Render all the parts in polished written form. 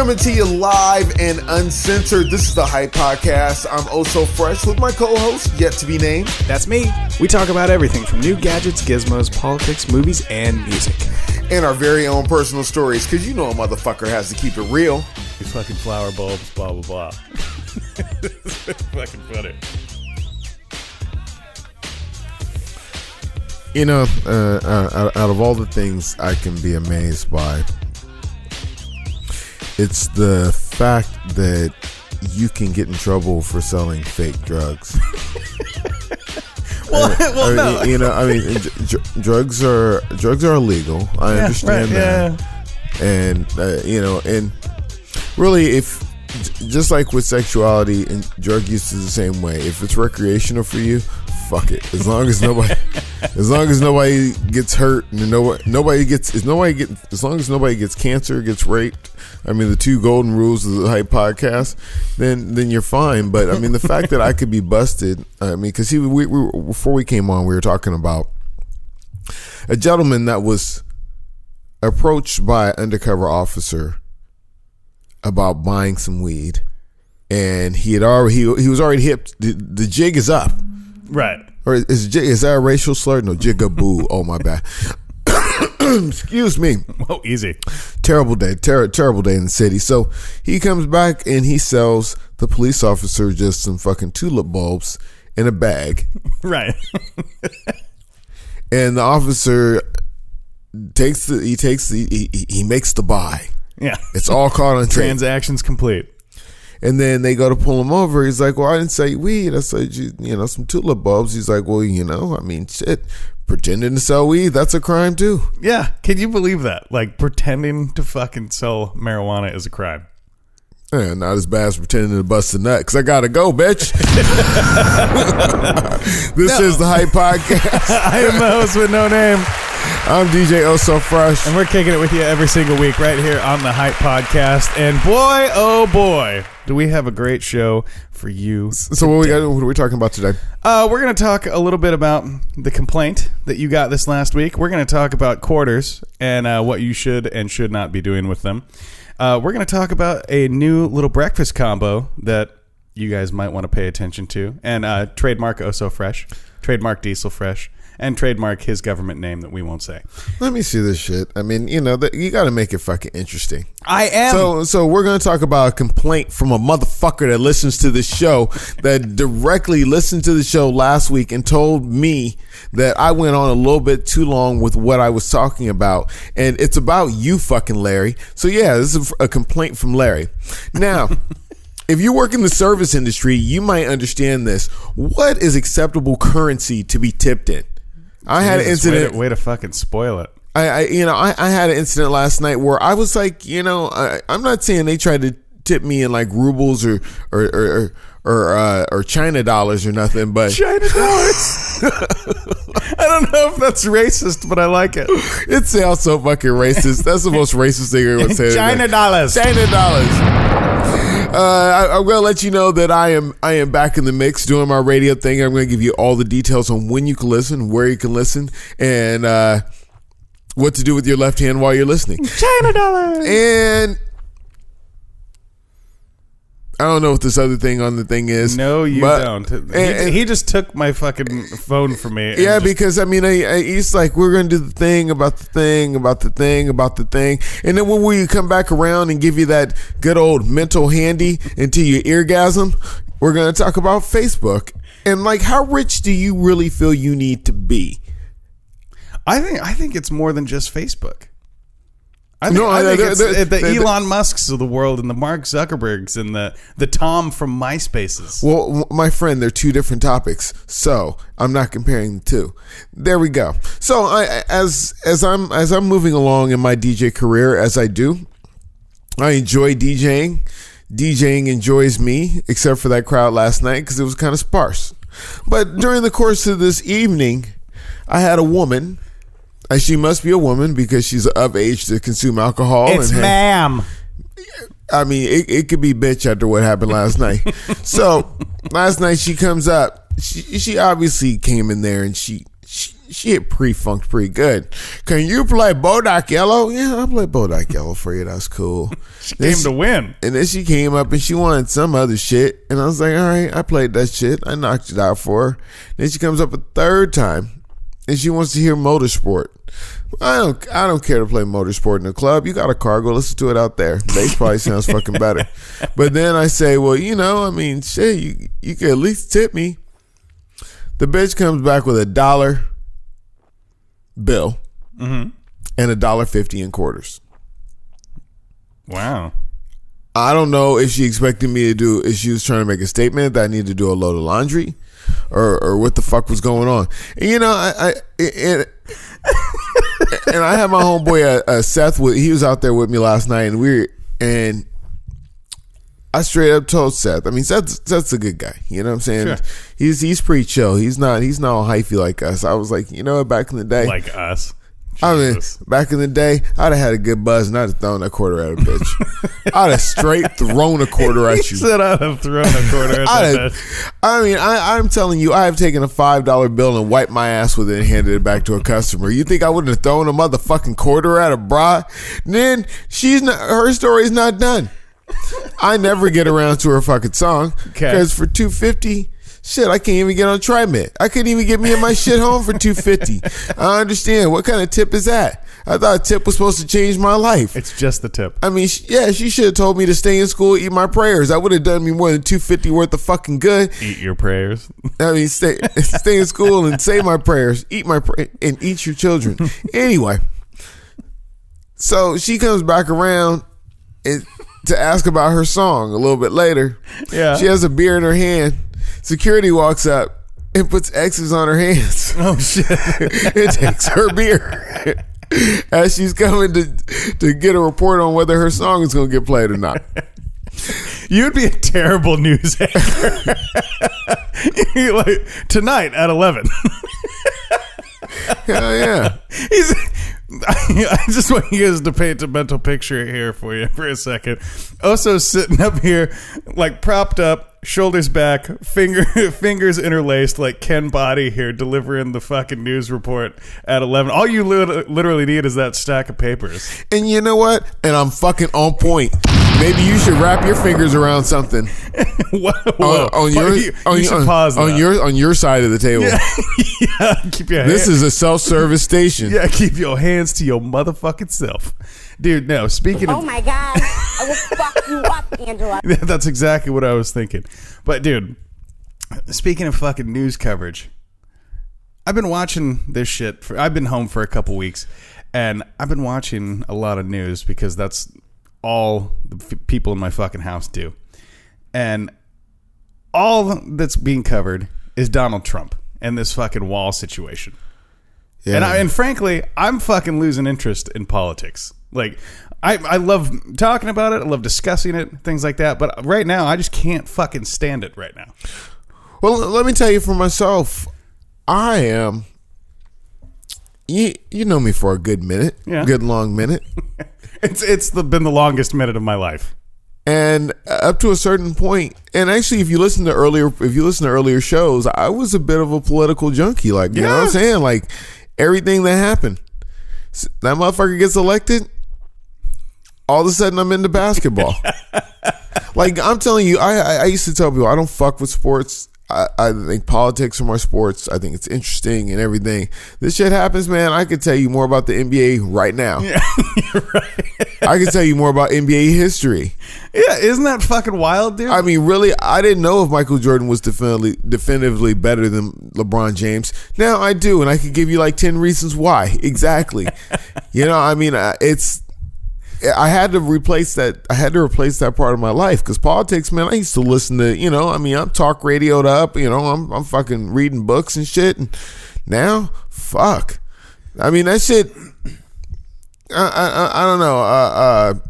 Coming to you live and uncensored. This is the Hype Podcast. I'm oh so fresh with my co-host, yet to be named. That's me. We talk about everything from new gadgets, gizmos, politics, movies, and music. And our very own personal stories, because you know a motherfucker has to keep it real. These fucking flower bulbs, blah, blah, blah. Fucking funny. You know, out of all the things I can be amazed by, it's the fact that you can get in trouble for selling fake drugs. No. You know, I mean, drugs are illegal. I understand that. Yeah. And you know, and really, if just like with sexuality and drug use is the same way. If it's recreational for you, fuck it. As long as nobody gets hurt and as long as nobody gets cancer, gets raped. I mean, the two golden rules of the Hype Podcast. Then you're fine. But I mean, the fact that I could be busted. I mean, because we before we came on, we were talking about a gentleman that was approached by an undercover officer about buying some weed, and he was already hip. The jig is up. Right. Or is that a racial slur? No, jigaboo. Oh, my bad. Excuse me. Oh, easy. Terrible day. Terrible day in the city. So he comes back and he sells the police officer just some fucking tulip bulbs in a bag. Right. And the officer makes the buy. Yeah. It's all caught on tape. Transaction's complete. And then they go to pull him over. He's like, well, I didn't say weed. I said, some tulip bulbs. He's like, well, I mean, shit, pretending to sell weed, that's a crime too. Yeah. Can you believe that? Like, pretending to fucking sell marijuana is a crime. Yeah, not as bad as pretending to bust a nut, because I got to go, bitch. This is the Hype Podcast. I am the host with no name. I'm DJ Oh So Fresh. And we're kicking it with you every single week right here on the Hype Podcast. And boy, oh boy, do we have a great show for you. So what are we talking about today? We're going to talk a little bit about the complaint that you got this last week. We're going to talk about quarters and what you should and should not be doing with them. We're going to talk about a new little breakfast combo that you guys might want to pay attention to. And trademark Oh So Fresh, trademark Diesel Fresh, and trademark his government name that we won't say. Let me see this shit. I mean, you got to make it fucking interesting. I am. So we're going to talk about a complaint from a motherfucker that listens to the show, that directly listened to the show last week and told me that I went on a little bit too long with what I was talking about. And it's about you fucking Larry. So yeah, this is a complaint from Larry. Now, if you work in the service industry, you might understand this. What is acceptable currency to be tipped in? I had an incident. Way to fucking spoil it. I had an incident last night where I was like, I'm not saying they tried to tip me in like rubles or China dollars or nothing, but China dollars. I don't know if that's racist, but I like it. It sounds so fucking racist. That's the most racist thing I would say. China dollars. China dollars. I'm going to let you know that I am back in the mix doing my radio thing. I'm going to give you all the details on when you can listen, where you can listen, and what to do with your left hand while you're listening. China dollars. And I don't know what this other thing on the thing is. No, you don't. He just took my fucking phone from me. Yeah, because I mean, he's like, we're going to do the thing about the thing, about the thing, about the thing. And then when we come back around and give you that good old mental handy into your eargasm, we're going to talk about Facebook. And like, how rich do you really feel you need to be? I think it's more than just Facebook. I think it's the Elon Musks of the world and the Mark Zuckerbergs and the Tom from MySpaces. Well, my friend, they're two different topics, so I'm not comparing the two. There we go. So as I'm moving along in my DJ career, as I do, I enjoy DJing. DJing enjoys me, except for that crowd last night because it was kind of sparse. But during the course of this evening, I had a woman. She must be a woman because she's of age to consume alcohol. It's ma'am. I mean, it could be bitch after what happened last night. So last night she comes up. She obviously came in there and she she had pre-funked pretty good. Can you play Bodak Yellow? Yeah, I'll play Bodak Yellow for you. That's cool. She came to win. And then she came up and she wanted some other shit. And I was like, all right, I played that shit. I knocked it out for her. Then she comes up a third time and she wants to hear Motorsport. I don't care to play Motorsport in the club. You got a car, go listen to it out there. Bass probably sounds fucking better. But then I say, well, I mean, shit, you can at least tip me. The bitch comes back with $1 bill and $1.50 in quarters. Wow. I don't know if she expected me to if she was trying to make a statement that I need to do a load of laundry or what the fuck was going on. And and I had my homeboy Seth he was out there with me last night and I straight up told Seth. I mean, Seth's a good guy. You know what I'm saying? Sure. He's pretty chill. He's not all hyphy like us. I was like, back in the day, Like us. I mean, back in the day, I'd have had a good buzz and I'd have thrown that quarter at a bitch. I'd have straight thrown a quarter at you. He said I'd have thrown a quarter at that bitch. I mean, I'm telling you, I have taken a $5 bill and wiped my ass with it and handed it back to a customer. You think I wouldn't have thrown a motherfucking quarter at a bra? Then her story's not done. I never get around to her fucking song because for $2.50. Shit, I can't even get on TriMet. I couldn't even get me and my shit home for $2.50. I understand. What kind of tip is that? I thought a tip was supposed to change my life. It's just the tip. I mean, she should have told me to stay in school, eat my prayers. That would have done me more than $2.50 worth of fucking good. Eat your prayers. I mean, stay in school and say my prayers, and eat your children. Anyway, so she comes back around to ask about her song a little bit later. Yeah, she has a beer in her hand. Security walks up and puts X's on her hands. Oh, shit. It takes her beer as she's coming to get a report on whether her song is going to get played or not. You'd be a terrible news anchor. Like, tonight at 11. Hell yeah. I just want you guys to paint a mental picture here for you for a second. Oso's sitting up here, like propped up, shoulders back, fingers interlaced, like Ken Body here, delivering the fucking news report at 11. All you literally need is that stack of papers. And you know what? And I'm fucking on point. Maybe you should wrap your fingers around something. Whoa. On your side of the table. Yeah, keep your This is a self-service station. Yeah, keep your hands to your motherfucking self. Dude, no, speaking of... Oh my God, I will fuck you up, Angela. That's exactly what I was thinking. But dude, speaking of fucking news coverage, I've been watching this shit. I've been home for a couple weeks, and I've been watching a lot of news because that's all the people in my fucking house do. And all that's being covered is Donald Trump and this fucking wall situation. Yeah. And frankly, I'm fucking losing interest in politics. Like, I love talking about it. I love discussing it, things like that. But right now, I just can't fucking stand it right now. Well, let me tell you for myself, I am... You know me for a good minute. Yeah. Good long minute. It's been the longest minute of my life. And up to a certain point, and actually, if you listen to earlier shows, I was a bit of a political junkie. Like, you know what I'm saying? Like, everything that happened, that motherfucker gets elected, all of a sudden I'm into basketball. Like, I'm telling you, I used to tell people I don't fuck with sports. I think politics are more sports. I think it's interesting and everything. This shit happens, man. I could tell you more about the NBA right now. Yeah, you're right. I could tell you more about NBA history. Yeah, isn't that fucking wild, dude? I mean, really, I didn't know if Michael Jordan was definitively better than LeBron James. Now I do, and I could give you like 10 reasons why. Exactly. I mean, I had to replace that. I had to replace that part of my life because politics, man. I used to listen to, I mean, I'm talk radioed up. I'm fucking reading books and shit. And now, fuck. I mean, that shit. I don't know.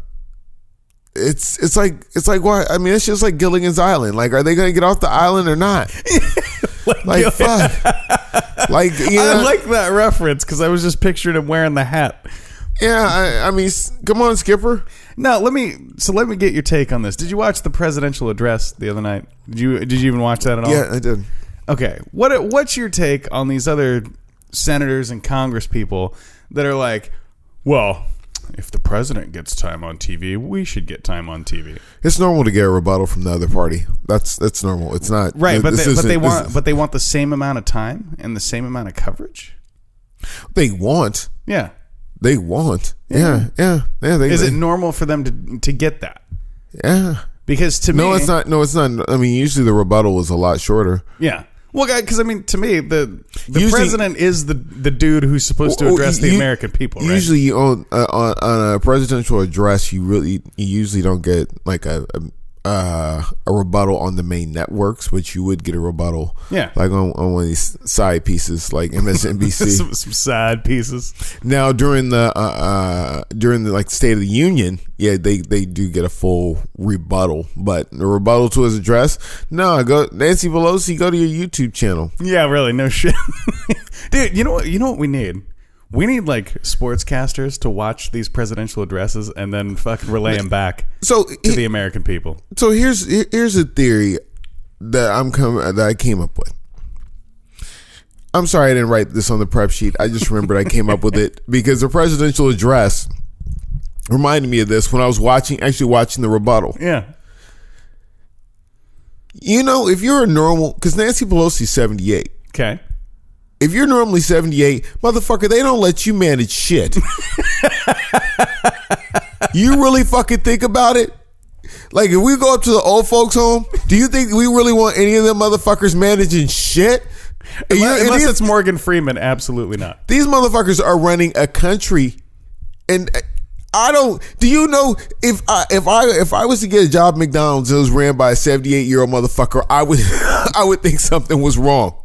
It's like why? I mean, it's just like Gilligan's Island. Like, are they gonna get off the island or not? like fuck. Like, I like that reference because I was just picturing him wearing the hat. Yeah, I mean, come on, Skipper. No, let me get your take on this. Did you watch the presidential address the other night? Did you even watch that at all? Yeah, I did. Okay, what's your take on these other senators and Congress people that are like, well, if the president gets time on TV, we should get time on TV. It's normal to get a rebuttal from the other party. That's normal. It's not right, but they want the same amount of time and the same amount of coverage. They want. Yeah. They want. Yeah. Is it normal for them to get that? Yeah. Because to me, it's not. No, it's not. I mean, usually the rebuttal is a lot shorter. Yeah. Well, because I mean, to me, the president is the dude who's supposed to address the American people. Right? Usually, on a presidential address, you usually don't get like a rebuttal on the main networks, but you would get a rebuttal, like on one of these side pieces, like MSNBC. some side pieces. Now during the like State of the Union, they do get a full rebuttal, but the rebuttal to his address, no, go Nancy Pelosi, go to your YouTube channel. Yeah, really, no shit, dude. You know what we need. We need like sportscasters to watch these presidential addresses and then fucking relay them back to the American people. So here's a theory that I came up with. I'm sorry I didn't write this on the prep sheet. I just remembered I came up with it because the presidential address reminded me of this when I was watching the rebuttal. Yeah. You know, if you're a normal, because Nancy Pelosi's 78. Okay. If you're normally 78, motherfucker, they don't let you manage shit. You really fucking think about it? Like, if we go up to the old folks' home, do you think we really want any of them motherfuckers managing shit? Unless it's Morgan Freeman, absolutely not. These motherfuckers are running a country, and I don't. Do you know if I was to get a job at McDonald's that was ran by a 78-year-old motherfucker, I would think something was wrong.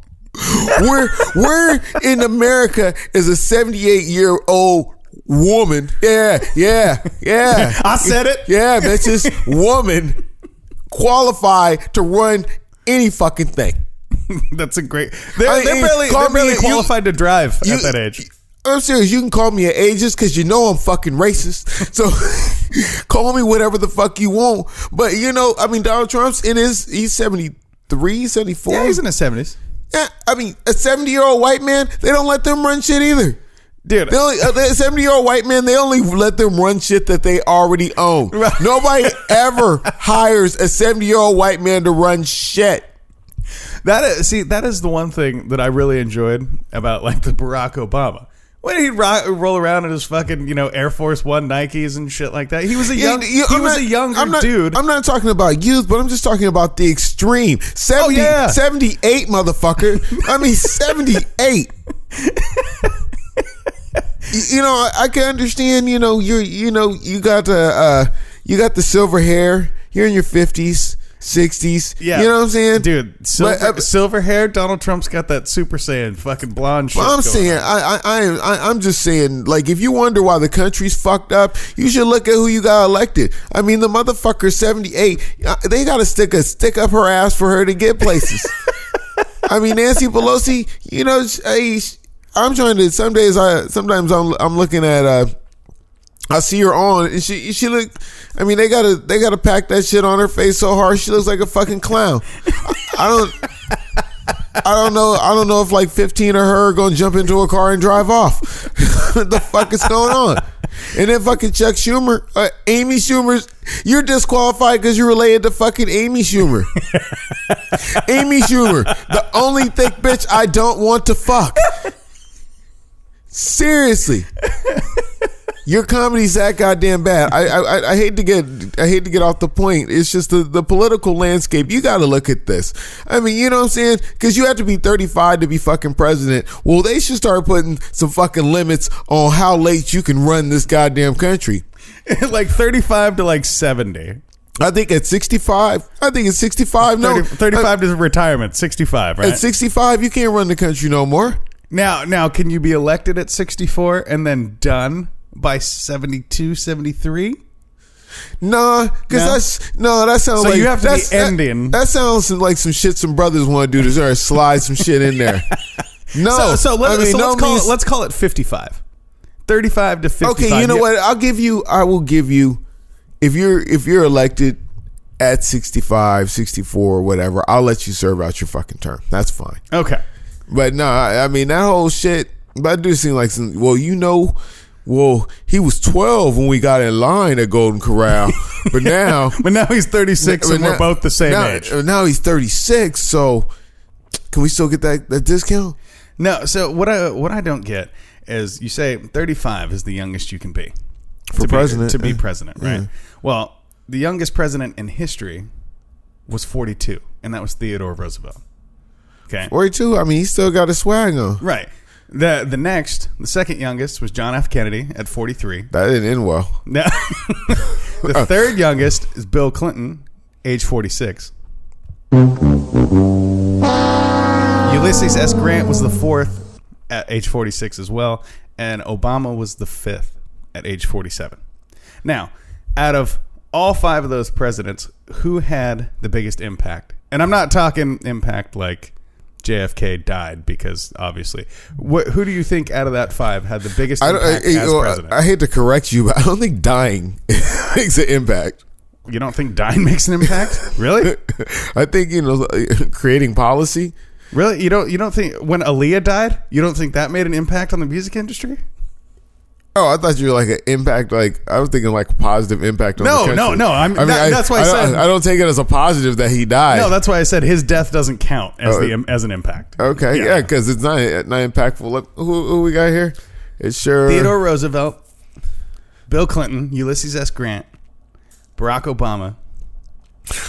Where in America is a 78-year-old woman? Yeah. I said it. Yeah, bitches, woman qualified to run any fucking thing. That's a great. They're barely qualified to drive at that age. I'm serious. You can call me an ageist because you know I'm fucking racist. So call me whatever the fuck you want. But you know, I mean, Donald Trump's he's 73, 74. Yeah, he's in his 70s. Yeah, I mean, a 70-year-old white man, they don't let them run shit either. Dude, a 70-year-old white man, they only let them run shit that they already own. Right. Nobody ever hires a 70-year-old white man to run shit. That is the one thing that I really enjoyed about like the Barack Obama. When he'd roll around in his fucking, Air Force One Nikes and shit like that. He was a younger dude. I'm not talking about youth, but I'm just talking about the extreme. 78, motherfucker. I mean, 78. I can understand, you got the silver hair. You're in your 50s. 60s. Yeah. You know what I'm saying? Dude, silver hair, Donald Trump's got that Super Saiyan fucking blonde shit. I'm saying, I'm just saying, like, if you wonder why the country's fucked up, you should look at who you got elected. I mean, the motherfucker 78, they got to stick a stick up her ass for her to get places. I mean, Nancy Pelosi, I'm trying to, sometimes I'm looking at, I see her on, and she look. I mean, they gotta pack that shit on her face so hard she looks like a fucking clown. I don't know if like 15 of her are gonna jump into a car and drive off. What the fuck is going on? And then fucking Chuck Schumer, Amy Schumer's. You're disqualified because you're related to fucking Amy Schumer. Amy Schumer, the only thick bitch I don't want to fuck. Seriously. Your comedy's that goddamn bad. I hate to get off the point. It's just the political landscape. You got to look at this. I mean, you know what I'm saying? Because you have to be 35 to be fucking president. Well, they should start putting some fucking limits on how late you can run this goddamn country. Like 35 to like 70. I think at 65. I think it's 65. 35 to retirement. 65, right? At 65, you can't run the country no more. Now, can you be elected at 64 and then done by 72, 73? Nah, because that sounds so like you have to be ending. That sounds like some shit some brothers want to do. To slide some shit in there. No, let's call it 55. 35 to 55. Okay, you know what? I will give you if you're elected at 65, 64, whatever, I'll let you serve out your fucking term. That's fine. Okay. But no, I mean that whole shit. But I do seem like some. Well, he was 12 when we got in line at Golden Corral, but now he's 36, and we're both the same age. Now he's 36. So can we still get that discount? No. So what I don't get is you say 35 is the youngest you can be to be president, right? Yeah. Well, the youngest president in history was 42, and that was Theodore Roosevelt. Okay, 42. I mean, he still got a swag on, right? The second youngest was John F. Kennedy at 43. That didn't end well. No. The third youngest is Bill Clinton, age 46. Ulysses S. Grant was the fourth at age 46 as well, and Obama was the fifth at age 47. Now, out of all five of those presidents, who had the biggest impact? And I'm not talking impact like JFK died, because obviously, who do you think out of that five had the biggest impact as president? I hate to correct you, but I don't think dying makes an impact. You don't think dying makes an impact? Really? I think creating policy. Really? You don't think when Aaliyah died, you don't think that made an impact on the music industry? Oh, I thought you were like an impact. Like I was thinking like positive impact on the country. No. That's why I said I don't take it as a positive that he died. No, that's why I said his death doesn't count as an impact. Okay, yeah, because it's not impactful. Look, who we got here? It's sure Theodore Roosevelt, Bill Clinton, Ulysses S. Grant, Barack Obama.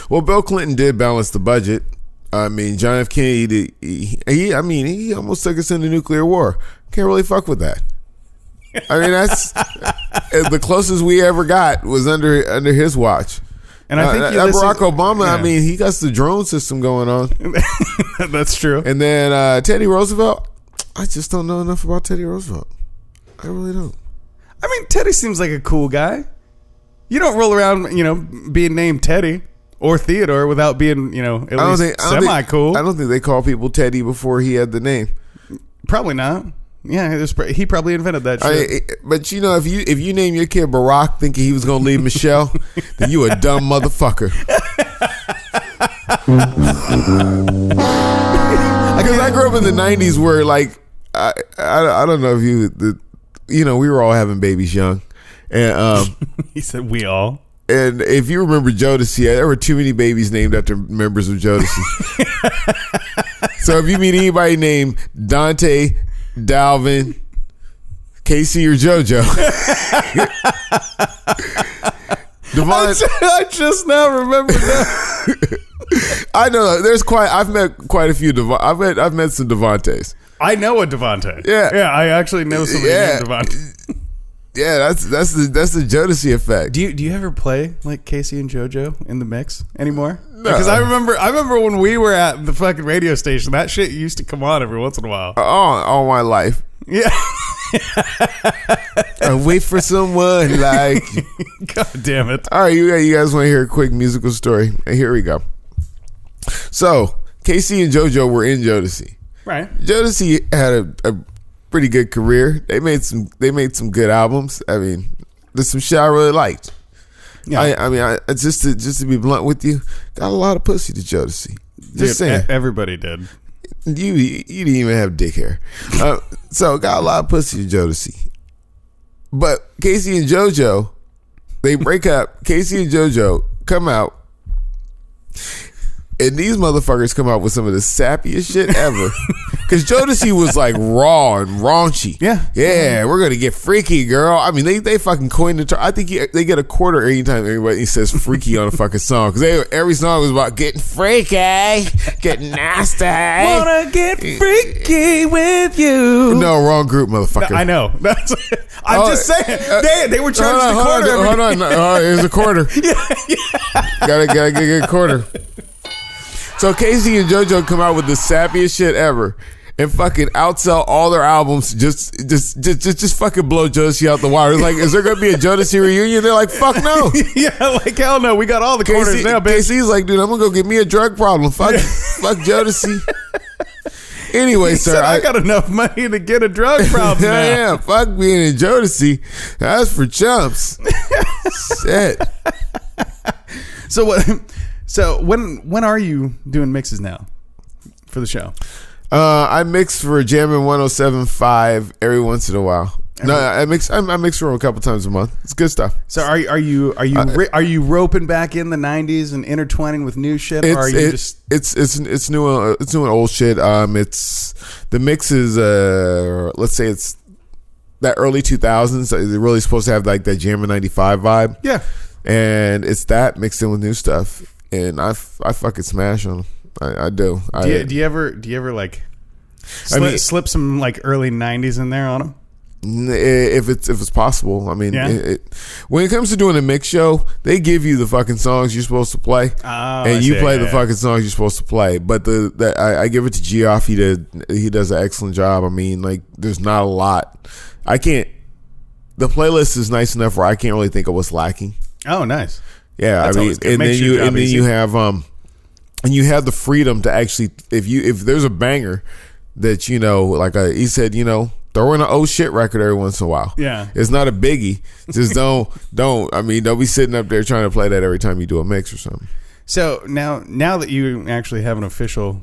Well, Bill Clinton did balance the budget. I mean, John F. Kennedy, he almost took us into nuclear war. Can't really fuck with that. I mean, that's the closest we ever got was under his watch. And I think Barack Obama, yeah. I mean, he got the drone system going on. That's true. And then Teddy Roosevelt, I just don't know enough about Teddy Roosevelt. I really don't. I mean, Teddy seems like a cool guy. You don't roll around, being named Teddy or Theodore without being, at least semi-cool. I don't think they call people Teddy before he had the name. Probably not. Yeah, he probably invented that shit. But if you name your kid Barack thinking he was going to leave Michelle, then you a dumb motherfucker. Because I grew up in the 90s where like I don't know if we were all having babies young, and he said we all. And if you remember Jodeci, there were too many babies named after members of Jodeci. So if you meet anybody named Dante, Dalvin, Casey, or JoJo, I just now remember that. I know I've met quite a few. I've met some Devontaes. I know a Devontae. Yeah, I actually know somebody named Devontae. Yeah, that's the Jodeci effect. Do you ever play like Casey and JoJo in the mix anymore? No. Because I remember when we were at the fucking radio station, that shit used to come on every once in a while. All my life. Yeah. I wait for someone like you. God damn it. All right, you guys want to hear a quick musical story? Here we go. So, Casey and JoJo were in Jodeci. Right. Jodeci had a pretty good career. They made some good albums. I mean, there's some shit I really liked. Yeah. I just to be blunt with you, got a lot of pussy to Jodeci. Just saying. Everybody did. You didn't even have dick hair. So got a lot of pussy to Jodeci. But Casey and JoJo, they break up. Casey and JoJo come out. And these motherfuckers come out with some of the sappiest shit ever. Because Jodeci was like raw and raunchy. Yeah, we're going to get freaky, girl. I mean, they fucking coined the term. I think they get a quarter anytime anybody says freaky on a fucking song. Because every song was about getting freaky, getting nasty. Wanna get freaky with you. No, wrong group, motherfucker. I know. I'm just saying. They were charging a quarter. Hold on. Here's a quarter. Gotta get a quarter. So Casey and JoJo come out with the sappiest shit ever and fucking outsell all their albums. Just fucking blow Jodeci out the water. It's like, is there gonna be a Jodeci reunion? They're like, fuck no. Yeah, like hell no. We got all the quarters now, baby. Casey's like, dude, I'm gonna go get me a drug problem. Fuck Jodeci. Anyway, sir, I got enough money to get a drug problem now. Yeah, fuck being in Jodeci. That's for chumps. Shit. So what? So when are you doing mixes now for the show? I mix for Jammin' 107.5 every once in a while. No, I mix for them a couple times a month. It's good stuff. So are you roping back in the '90s and intertwining with new shit, or are you just? It's new and old shit. It's the mix is let's say it's that early 2000s. They're really supposed to have like that Jammin' 95 vibe. Yeah, and it's that mixed in with new stuff, and I fucking smash on them. I do. Do you ever like slip some like early '90s in there on them? If it's possible. I mean, yeah. When it comes to doing a mix show, they give you the fucking songs you're supposed to play, and you play the fucking songs you're supposed to play. But I give it to Geoff. He does an excellent job. I mean, like, there's not a lot. The playlist is nice enough where I can't really think of what's lacking. Oh, nice. Yeah, that's I mean, and then you have the freedom to actually, if there's a banger that like he said, throw in an oh shit record every once in a while. Yeah, it's not a biggie. Just don't. I mean, don't be sitting up there trying to play that every time you do a mix or something. So now that you actually have an official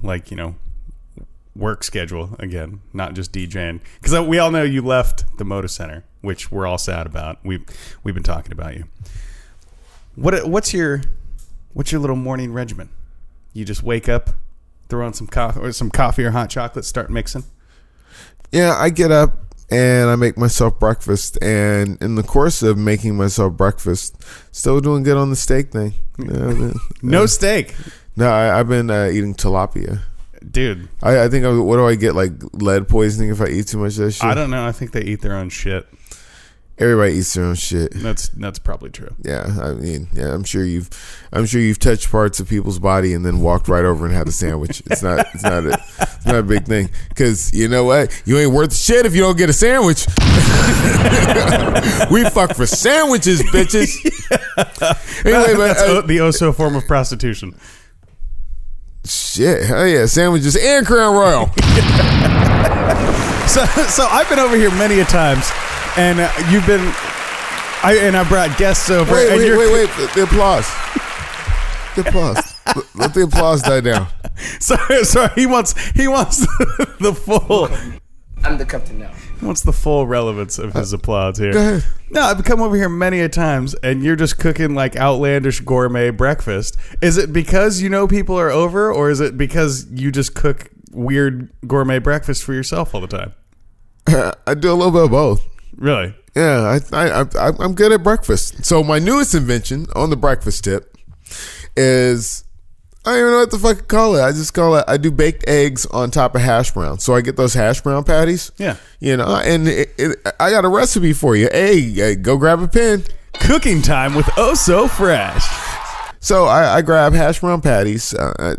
work schedule again, not just DJing, because we all know you left the Moda Center, which we're all sad about. We've been talking about you. What's your little morning regimen? You just wake up, throw on some coffee or hot chocolate, start mixing. Yeah, I get up and I make myself breakfast, and in the course of making myself breakfast, still doing good on the steak thing. No steak. No, I've been eating tilapia. Dude, I think what do I get, like lead poisoning if I eat too much of that shit? I don't know. I think they eat their own shit. Everybody eats their own shit. That's probably true. Yeah, I mean, I'm sure you've touched parts of people's body and then walked right over and had a sandwich. It's not a big thing, because you know what? You ain't worth shit if you don't get a sandwich. We fuck for sandwiches, bitches. Anyway, that's the so form of prostitution. Shit, hell yeah, sandwiches and Crown Royal. So I've been over here many a times. And you've been, I brought guests over. Wait! The applause. Let the applause die down. Sorry. He wants the full. I'm the captain now. He wants the full relevance of his applause here. Go ahead. No, I've come over here many a times, and you're just cooking like outlandish gourmet breakfast. Is it because people are over, or is it because you just cook weird gourmet breakfast for yourself all the time? I do a little bit of both. Really? Yeah, I'm good at breakfast. So my newest invention on the breakfast tip is, I don't even know what to fucking call it. I just call it, I do baked eggs on top of hash browns. So I get those hash brown patties. Yeah. And I got a recipe for you. Hey, go grab a pen. Cooking time with Oh So Fresh. So I grab hash brown patties,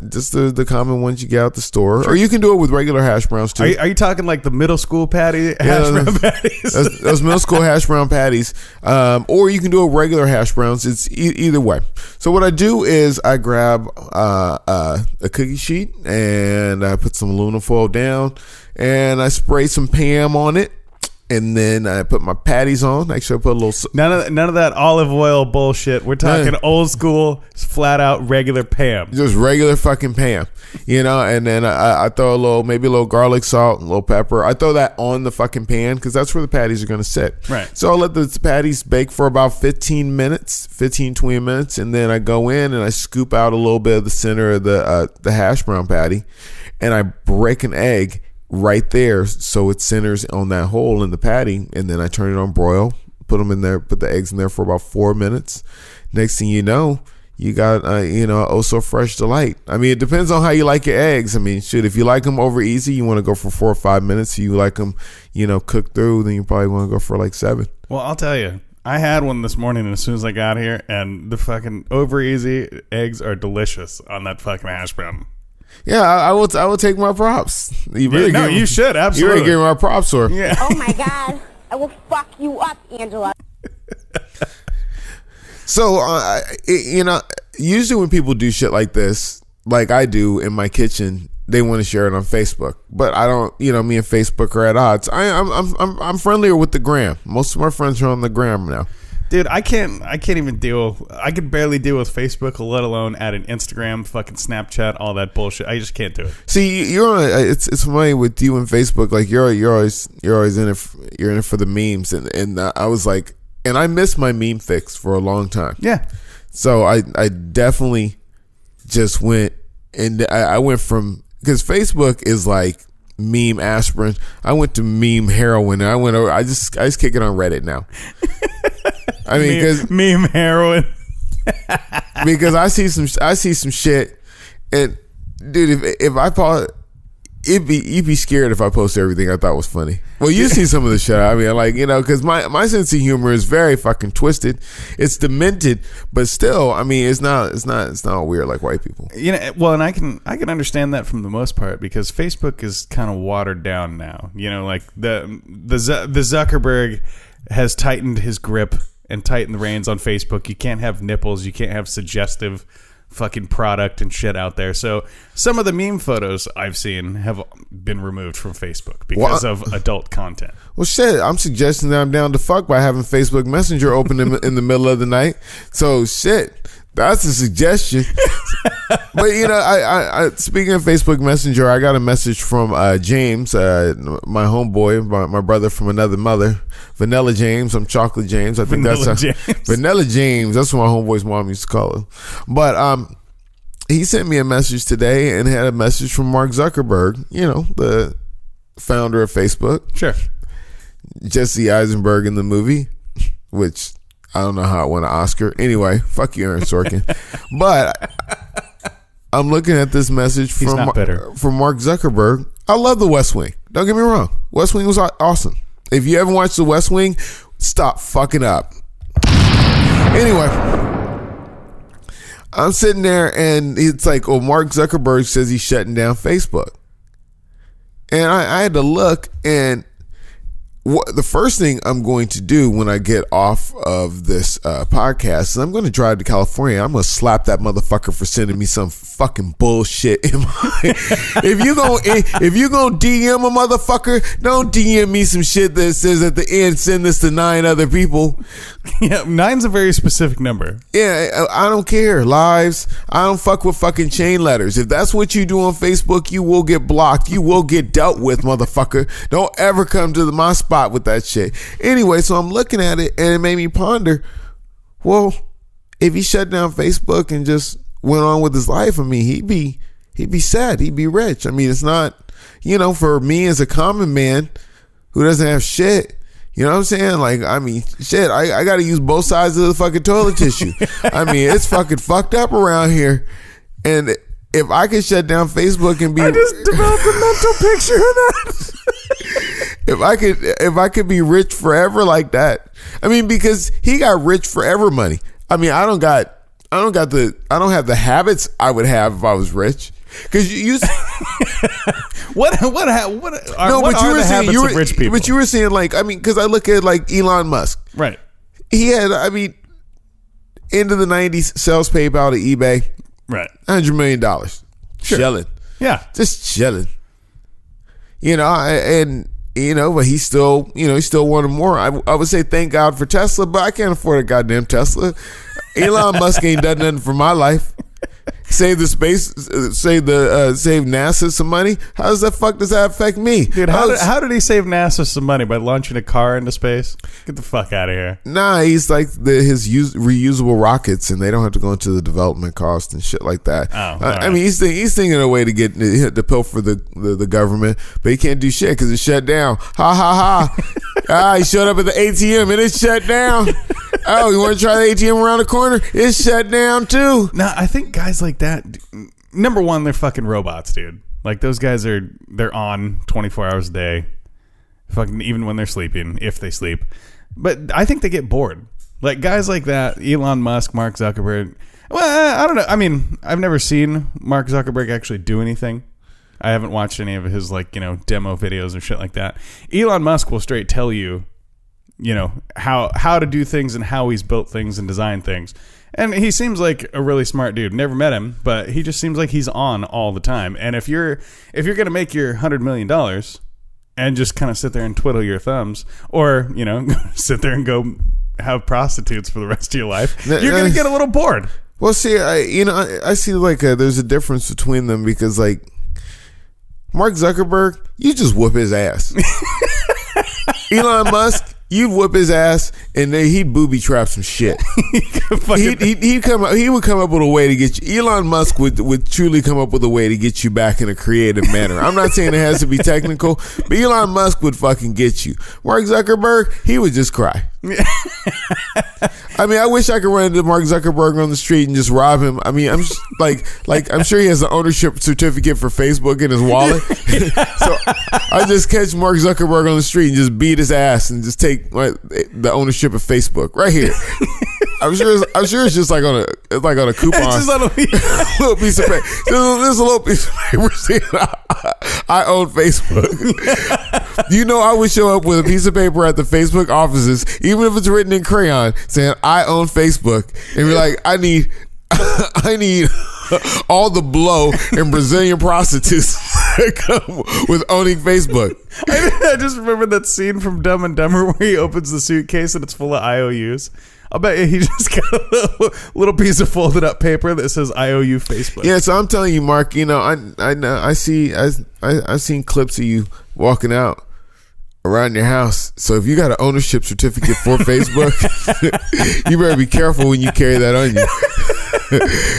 just the common ones you get out the store, or you can do it with regular hash browns too. Are you talking like the middle school hash brown patties? Those middle school hash brown patties, or you can do it with regular hash browns. It's either way. So what I do is I grab a cookie sheet and I put some aluminum foil down and I spray some Pam on it. And then I put my patties on. Actually, I put a little... None of that olive oil bullshit. We're talking old school, flat out, regular Pam. Just regular fucking Pam. And then I throw maybe a little garlic salt, a little pepper. I throw that on the fucking pan because that's where the patties are going to sit. Right. So I'll let the patties bake for about 20 minutes. And then I go in and I scoop out a little bit of the center of the hash brown patty. And I break an egg right there so it centers on that hole in the patty, and then I turn it on broil, put them in there, put the eggs in there for about 4 minutes. Next thing you know, you got oh so fresh delight. I mean, it depends on how you like your eggs. I mean, shit, if you like them over easy, you want to go for 4 or 5 minutes. If you like them cooked through, then you probably want to go for like 7. Well, I'll tell you, I had one this morning as soon as I got here, and the fucking over easy eggs are delicious on that fucking hash brown. Yeah, I will take my props. You should, absolutely. You better give me my props, or yeah. Oh my God, I will fuck you up, Angela. So, usually when people do shit like this, like I do in my kitchen, they want to share it on Facebook. But I don't, me and Facebook are at odds. I'm friendlier with the gram. Most of my friends are on the gram now. Dude, I can't even deal. I could barely deal with Facebook, let alone add an Instagram, fucking Snapchat, all that bullshit. I just can't do it. See, you're on. It's funny with you and Facebook. Like you're always in it. You're in it for the memes, and I was like, and I missed my meme fix for a long time. Yeah. So I definitely just went, and I went from, because Facebook is like meme aspirin. I went to meme heroin. And I just kick it on Reddit now. I mean, because meme heroin. because I see some shit, and dude, if I post, you'd be scared if I post everything I thought was funny. Well, you see some of the shit. I mean, like, you know, because my sense of humor is very fucking twisted. It's demented, but still, I mean, it's not weird like white people. You know, well, and I can understand that from the most part, because Facebook is kind of watered down now. You know, like the Zuckerberg has tightened his grip and tighten the reins on Facebook. You can't have nipples. You can't have suggestive fucking product and shit out there. So some of the meme photos I've seen have been removed from Facebook because of adult content. Well, shit, I'm suggesting that I'm down to fuck by having Facebook Messenger open in the middle of the night. So shit, that's a suggestion. But you know, I speaking of Facebook Messenger, I got a message from James, my homeboy, my brother from another mother, Vanilla James. I'm Chocolate James. I think Vanilla James. That's what my homeboy's mom used to call him. But he sent me a message today and had a message from Mark Zuckerberg. You know, the founder of Facebook. Sure. Jesse Eisenberg in the movie, which I don't know how it won an Oscar. Anyway, fuck you, Aaron Sorkin. But I'm looking at this message from Mark Zuckerberg. I love The West Wing. Don't get me wrong. West Wing was awesome. If you haven't watched The West Wing, stop fucking up. Anyway, I'm sitting there and it's like, oh, Mark Zuckerberg says he's shutting down Facebook. And I had to look, and the first thing I'm going to do when I get off of this podcast is I'm going to drive to California. I'm going to slap that motherfucker for sending me some fucking bullshit. If you gonna DM a motherfucker, don't DM me some shit that says at the end, send this to 9 other people. Yeah, 9's a very specific number. Yeah, I don't care. Lives. I don't fuck with fucking chain letters. If that's what you do on Facebook, you will get blocked. You will get dealt with, motherfucker. Don't ever come to my spot with that shit. Anyway, so I'm looking at it and it made me ponder, well, if he shut down Facebook and just went on with his life, I mean, he'd be sad. He'd be rich. I mean, it's not, you know, for me as a common man who doesn't have shit, you know what I'm saying? Like, I mean, shit, I got to use both sides of the fucking toilet tissue. I mean, it's fucking fucked up around here. And if I could shut down Facebook and be, I just developed a mental picture of that. if I could be rich forever like that. I mean, because he got rich forever money. I mean, I don't have the habits I would have if I was rich. Because you what are the habits of rich people? But you were saying, like, I mean, because I look at like Elon Musk, right? He had, I mean, into the 90s, sells PayPal to eBay, right? $100 million, Sure. chilling, yeah, just chilling. You know, and you know, but he still wanted more. I would say thank God for Tesla, but I can't afford a goddamn Tesla. Elon Musk ain't done nothing for my life. Save the space, save NASA some money. How does that affect me? Dude, how did he save NASA some money? By launching a car into space? Get the fuck out of here. Nah, he's like his reusable rockets, and they don't have to go into the development cost and shit like that. I mean, he's thinking of a way to get the pill for the government, but he can't do shit because it's shut down. Ha ha ha! He showed up at the ATM and it's shut down. Oh, you want to try the ATM around the corner? It's shut down too. No, I think guys like that, number one, they're fucking robots, dude. Like, those guys they're on 24 hours a day, fucking even when they're sleeping, if they sleep. But I think they get bored. Like, guys like that, Elon Musk, Mark Zuckerberg. Well, I don't know. I mean, I've never seen Mark Zuckerberg actually do anything. I haven't watched any of his, like, you know, demo videos or shit like that. Elon Musk will straight tell you, you know, how to do things and how he's built things and designed things. And he seems like a really smart dude. Never met him, but he just seems like he's on all the time. And if you're going to make your $100 million and just kind of sit there and twiddle your thumbs, or, you know, sit there and go have prostitutes for the rest of your life, you're going to get a little bored. Well, see, I see like there's a difference between them because like Mark Zuckerberg, you just whoop his ass. Elon Musk, you'd whoop his ass and then he'd booby trap some shit. He would come up with a way to get you. Elon Musk would truly come up with a way to get you back in a creative manner. I'm not saying it has to be technical, but Elon Musk would fucking get you. Mark Zuckerberg, he would just cry. I mean, I wish I could run into Mark Zuckerberg on the street and just rob him. I mean, I'm just, like I'm sure he has an ownership certificate for Facebook in his wallet. So I just catch Mark Zuckerberg on the street and just beat his ass and just take the ownership of Facebook right here. I'm sure it's just like on a coupon. It's just on a little piece of paper. There's a little piece of paper saying I own Facebook. You know, I would show up with a piece of paper at the Facebook offices, even if it's written in crayon, saying I own Facebook, and be like, I need all the blow and Brazilian prostitutes that come with owning Facebook. I just remember that scene from Dumb and Dumber where he opens the suitcase and it's full of IOUs. I bet he just got a little piece of folded up paper that says IOU Facebook. Yeah, so I'm telling you, Mark, you know, I've seen clips of you walking out around your house. So if you got an ownership certificate for Facebook, you better be careful when you carry that on you.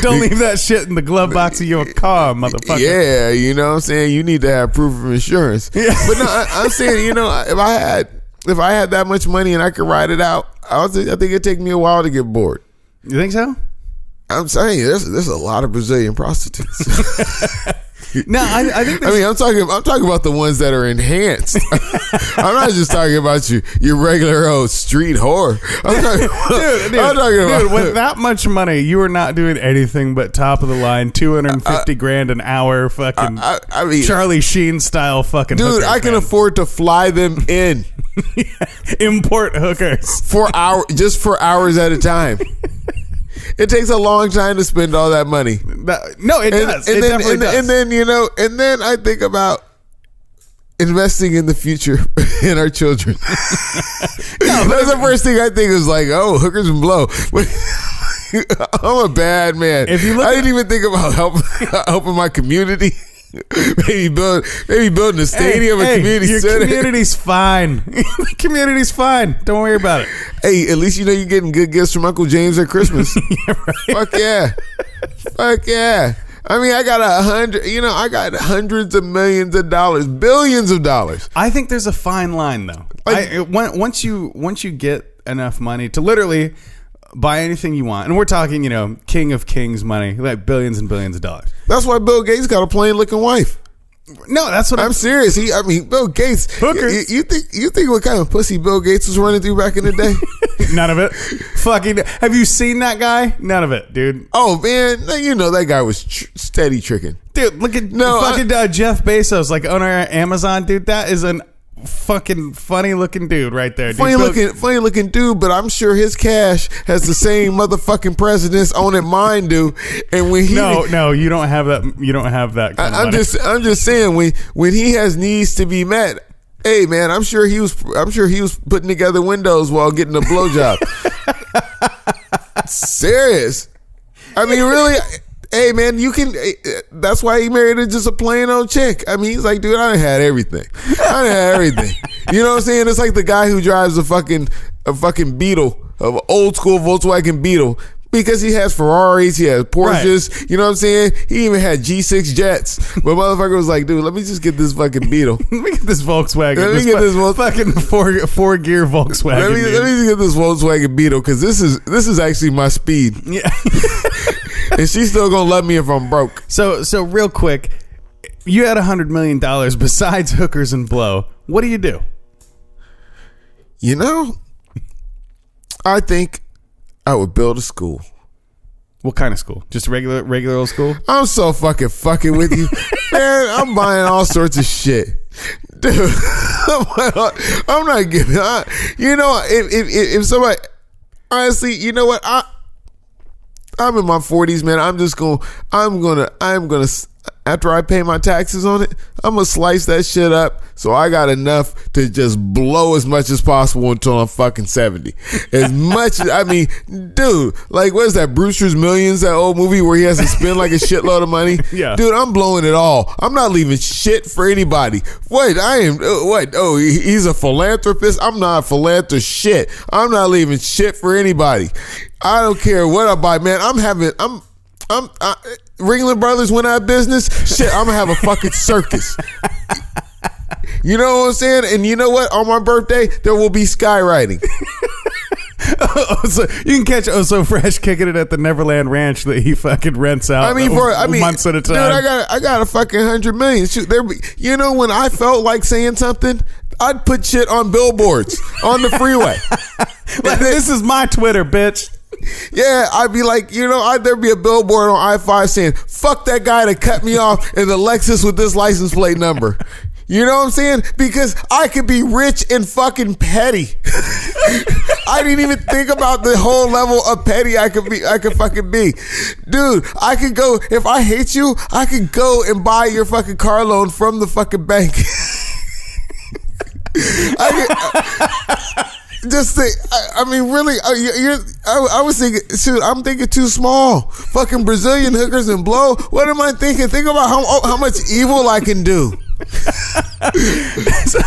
Don't leave that shit in the glove box of your car, motherfucker. Yeah, you know what I'm saying? You need to have proof of insurance. Yeah. But no, I'm saying, you know, if I had that much money and I could ride it out, I think it'd take me a while to get bored. You think so? I'm saying there's a lot of Brazilian prostitutes. No, I think. I mean, I'm talking about the ones that are enhanced. I'm not just talking about your regular old street whore. I'm talking about with that much money, you are not doing anything but top of the line, $250,000 an hour, fucking I mean, Charlie Sheen style, fucking. Dude, hookers, I can afford to fly them in. Import hookers for hours at a time. It takes a long time to spend all that money. No, it does. It definitely does. And then, you know, I think about investing in the future in our children. That's the first thing I think is like, oh, hookers and blow. I'm a bad man. I didn't even think about helping my community. Maybe building a stadium, a community center. Your community's fine. The community's fine. Don't worry about it. Hey, at least you know you're getting good gifts from Uncle James at Christmas. Yeah, right. Fuck yeah. I mean, I got hundreds of millions of dollars, billions of dollars. I think there's a fine line though. Once you get enough money to literally buy anything you want, and we're talking, you know, king of kings money, like billions and billions of dollars. That's why Bill Gates got a plain-looking wife. No, that's what I'm serious. Bill Gates. Hookers. You think what kind of pussy Bill Gates was running through back in the day? None of it. Fucking. Have you seen that guy? None of it, dude. Oh man, you know that guy was steady tricking. Dude, look at Jeff Bezos, like owner of Amazon, dude. That is an fucking funny looking dude right there. Funny looking dude, but I'm sure his cash has the same motherfucking presidents on it mine do. And when he no, you don't have that. You don't have that. I'm just saying when he has needs to be met. Hey man, I'm sure he was putting together windows while getting a blowjob. Serious. I mean, really. Hey man, you can. That's why he married just a plain old chick. I mean, he's like, dude, I done had everything. You know what I'm saying? It's like the guy who drives a fucking Beetle, an old school Volkswagen Beetle, because he has Ferraris, he has Porsches. Right. You know what I'm saying? He even had G6 jets. But motherfucker was like, dude, let me just get this fucking Beetle. Let me get this Volkswagen. Let me get this fucking four gear Volkswagen. Let me just get this Volkswagen Beetle because this is actually my speed. Yeah. And she's still gonna love me if I'm broke. So real quick, you had $100 million besides hookers and blow. What do you do? You know, I think I would build a school. What kind of school? Just a regular old school? I'm so fucking with you, man. I'm buying all sorts of shit, dude. I'm not giving. You know, if somebody, honestly, you know what? I'm in my 40s, man. I'm after I pay my taxes on it, I'm going to slice that shit up so I got enough to just blow as much as possible until I'm fucking 70. As much as, I mean, dude, like, what is that, Brewster's Millions, that old movie where he has to spend like a shitload of money? Yeah. Dude, I'm blowing it all. I'm not leaving shit for anybody. What? Oh, he's a philanthropist? I'm not a philanthropist shit. I'm not leaving shit for anybody. I don't care what I buy, man. Ringling Brothers went out of business. Shit, I'm gonna have a fucking circus. You know what I'm saying? And you know what? On my birthday, there will be skywriting. So you can catch So Fresh kicking it at the Neverland Ranch that he fucking rents out. Months at a time. Dude, I got a fucking 100 million. Shoot, you know, when I felt like saying something, I'd put shit on billboards on the freeway. Like, this is my Twitter, bitch. Yeah, I'd be like, you know, there'd be a billboard on I-5 saying, fuck that guy that cut me off in the Lexus with this license plate number. You know what I'm saying? Because I could be rich and fucking petty. I didn't even think about the whole level of petty I could fucking be. Dude, I could go, if I hate you, I could go and buy your fucking car loan from the fucking bank. Just think, I mean, really, I was thinking, shoot, I'm thinking too small. Fucking Brazilian hookers and blow. What am I thinking? Think about how much evil I can do. So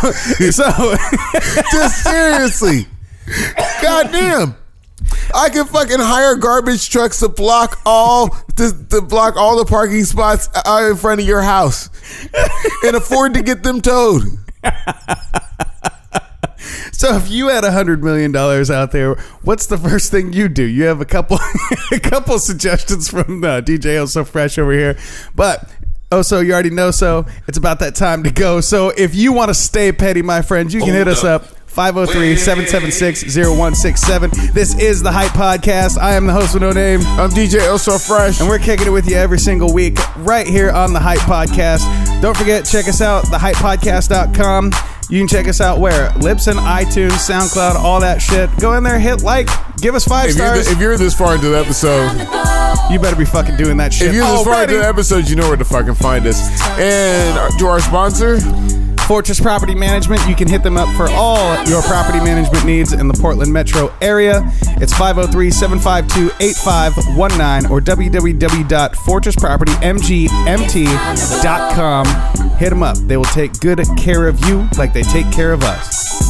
just seriously, goddamn, I can fucking hire garbage trucks to block all the parking spots out in front of your house and afford to get them towed. So if you had $100 million out there, what's the first thing you do? You have a couple suggestions from DJ So Fresh over here, but so you already know. So it's about that time to go. So if you want to stay petty, my friends, you can hit us up 503-776-0167. This is the Hype Podcast. I am the host with no name. I'm DJ So Fresh, and we're kicking it with you every single week right here on the Hype Podcast. Don't forget, check us out, thehypepodcast.com. You can check us out where? Libsyn, iTunes, SoundCloud, all that shit. Go in there, hit like, give us 5 stars. If you're this far into the episode, you better be fucking doing that shit. If you're this far into the episode, you know where to fucking find us. And to our sponsor, Fortress Property Management. You can hit them up for all your property management needs in the Portland metro area. It's 503-752-8519 or www.fortresspropertymgmt.com. Hit them up. They will take good care of you like they take care of us.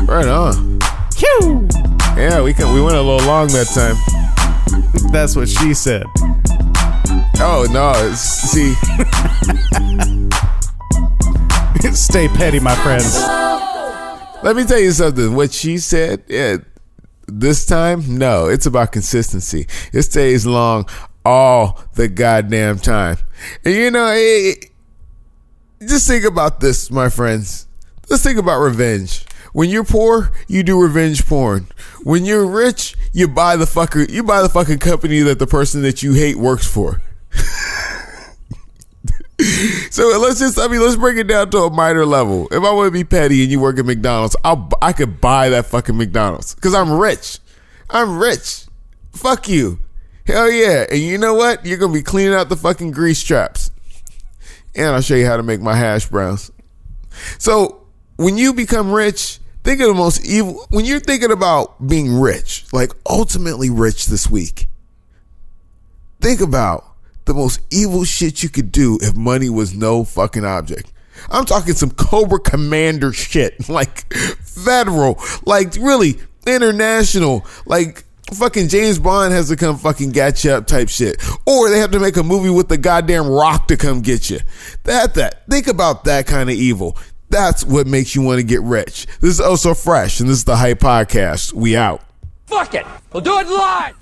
Right on. Phew. Yeah, we went a little long that time. That's what she said. Oh, no. See... Stay petty, my friends. Let me tell you something. What she said, this time, no, it's about consistency. It stays long all the goddamn time. And you know, just think about this, my friends. Let's think about revenge. When you're poor, you do revenge porn. When you're rich, you buy the fucking company that the person that you hate works for. So let's bring it down to a minor level. If I want to be petty and you work at McDonald's, I could buy that fucking McDonald's because I'm rich. I'm rich. Fuck you. Hell yeah. And you know what? You're going to be cleaning out the fucking grease traps. And I'll show you how to make my hash browns. So when you become rich, think of the most evil. When you're thinking about being rich, like ultimately rich this week, think about the most evil shit you could do if money was no fucking object. I'm talking some Cobra Commander shit, like federal, like really international, like fucking James Bond has to come fucking get you up type shit. Or they have to make a movie with the goddamn Rock to come get you. Think about that kind of evil. That's what makes you want to get rich. This is So Fresh, and this is the Hype Podcast. We out. Fuck it. We'll do it live.